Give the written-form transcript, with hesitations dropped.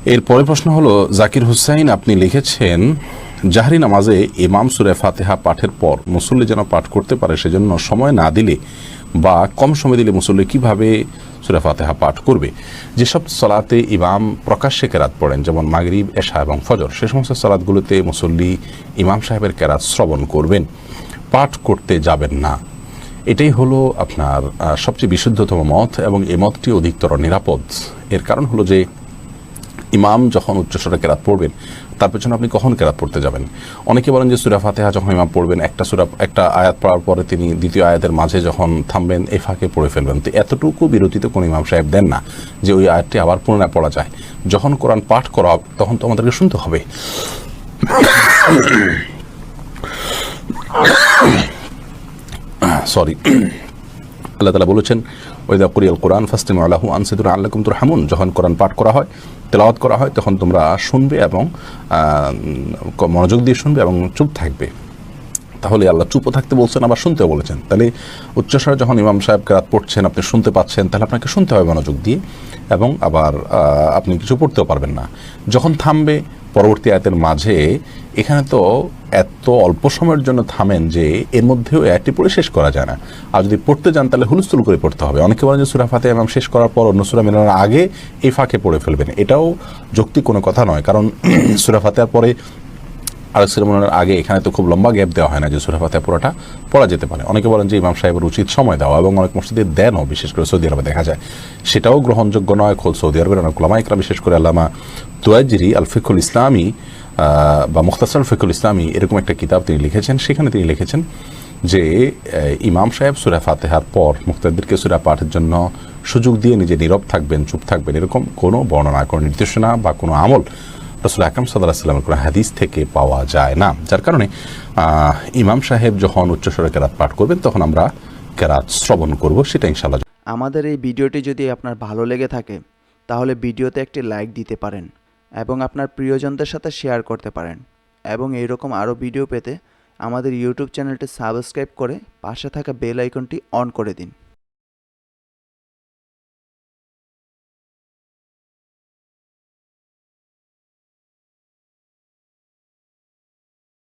এর পরের প্রশ্ন হলো, জাকির হুসাইন আপনি লিখেছেন জাহরি নামাজে ইমাম সূরা ফাতিহা পাঠের পর মুসল্লি যেন পাঠ করতে পারে সেজন্য সময় না দিলে বা কম সময় দিলে মুসল্লি কিভাবে সূরা ফাতিহা পাঠ করবে। যেসব সালাতে ইমাম প্রকাশ্যে কেরাত পড়েন যেমন মাগরিব, এশা এবং ফজর, সে সমস্ত সালাতগুলোতে মুসল্লি ইমাম সাহেবের কেরাত শ্রবণ করবেন, পাঠ করতে যাবেন না। এটাই হলো আপনার সবচেয়ে বিশুদ্ধতম মত এবং এই মতটি অধিকতর নিরাপদ। এর কারণ হলো যে ইমাম যখন উচ্চস্বরে কেরাত পড়বেন তার পেছনে আপনি কখন কেরাত পড়তে যাবেন। অনেকে বলেন যে সূরা ফাতিহা যখন ইমাম পড়বেন একটা আয়াত পড়ার পরে তিনি দ্বিতীয় আয়াতের মাঝে যখন থামবেন এই ফাঁকে পড়ে ফেলবেন। তো এতটুকু বিরতিতে কোনো ইমাম সাহেব দেন না যে ওই আয়াতটি আবার পুনরায় পড়া যায়। যখন কোরআন পাঠ করা হবে তখন তো আমাদেরকে শুনতে হবে। সরি, আল্লাহ তাআলা বলেছেন ওয়াইদা কুরিয়াল কোরআন ফাসতামিউ লাহু আনসিতু লাআল্লাকুম তুরহামুন, যখন কোরআন পাঠ করা হয়, তেলাওয়াত করা হয়, তখন তোমরা শুনবে এবং মনোযোগ দিয়ে শুনবে এবং চুপ থাকবে। তাহলে আল্লাহ চুপও থাকতে বলছেন আবার শুনতেও বলেছেন। তাহলে উচ্চস্বরে যখন ইমাম সাহেব কেরাত পড়ছেন আপনি শুনতে পাচ্ছেন, তাহলে আপনাকে শুনতে হবে মনোযোগ দিয়ে, এবং আবার আপনি কিছু পড়তেও পারবেন না। যখন থামবে পরবর্তী আয়াতের মাঝে, এখানে তো এত অল্প সময়ের জন্য থামেন যে এর মধ্যেও আয়াতটি পড়ে শেষ করা যায় না। আর যদি পড়তে যান তাহলে হুলস্থুল করে পড়তে হবে। অনেকে বলেন যে সূরা ফাতিহা ইমাম শেষ করার পর অন্য সূরা মেলানোর আগে এই ফাঁকে পড়ে ফেলবেন। এটাও যৌক্তিক কোনো কথা নয়, কারণ সূরা ফাতিহার পরে আর সূরা মেলানোর আগে এখানে তো খুব লম্বা গ্যাপ দেওয়া হয় না যে সূরা ফাতিহা পুরোটা পড়া যেতে পারে। অনেকে বলেন যে ইমাম সাহেবের উচিত সময় দেওয়া, এবং অনেক মসজিদে দেনও, বিশেষ করে সৌদি আরবে দেখা যায়। সেটাও গ্রহণযোগ্য নয়। সৌদি আরবের অনেক উলামা ইকরাম, বিশেষ করে আল্লামা তুয়াজিরি আল ফিকহুল ইসলামী বা মুখতাসার ফিকহুল ইসলামী এরকম একটা কিতাব তিনি লিখেছেন। সেখানে তিনি লিখেছেন যে ইমাম সাহেব সূরা ফাতিহার পর মুক্তাদিরকে সূরা পাঠের জন্য সুযোগ দিয়ে নিজে নীরব থাকবেন, চুপ থাকবেন, এরকম কোনো বর্ণনা, কোনো নির্দেশনা বা কোনো আমল রাসূল আকরাম সাল্লাল্লাহু আলাইহি ওয়াসাল্লামের কোনো হাদিস থেকে পাওয়া যায় না। যার কারণে ইমাম সাহেব যখন উচ্চস্বরে কেরাত পাঠ করবেন তখন আমরা কেরাত শ্রবণ করব, সেটা ইনশাআল্লাহ। আমাদের এই ভিডিওটি যদি আপনার ভালো লেগে থাকে তাহলে ভিডিওতে একটি লাইক দিতে পারেন এবং আপনার প্রিয়জনদের সাথে শেয়ার করতে পারেন, এবং এইরকম আরও ভিডিও পেতে আমাদের ইউটিউব চ্যানেলটি সাবস্ক্রাইব করে পাশে থাকা বেল আইকনটি অন করে দিন।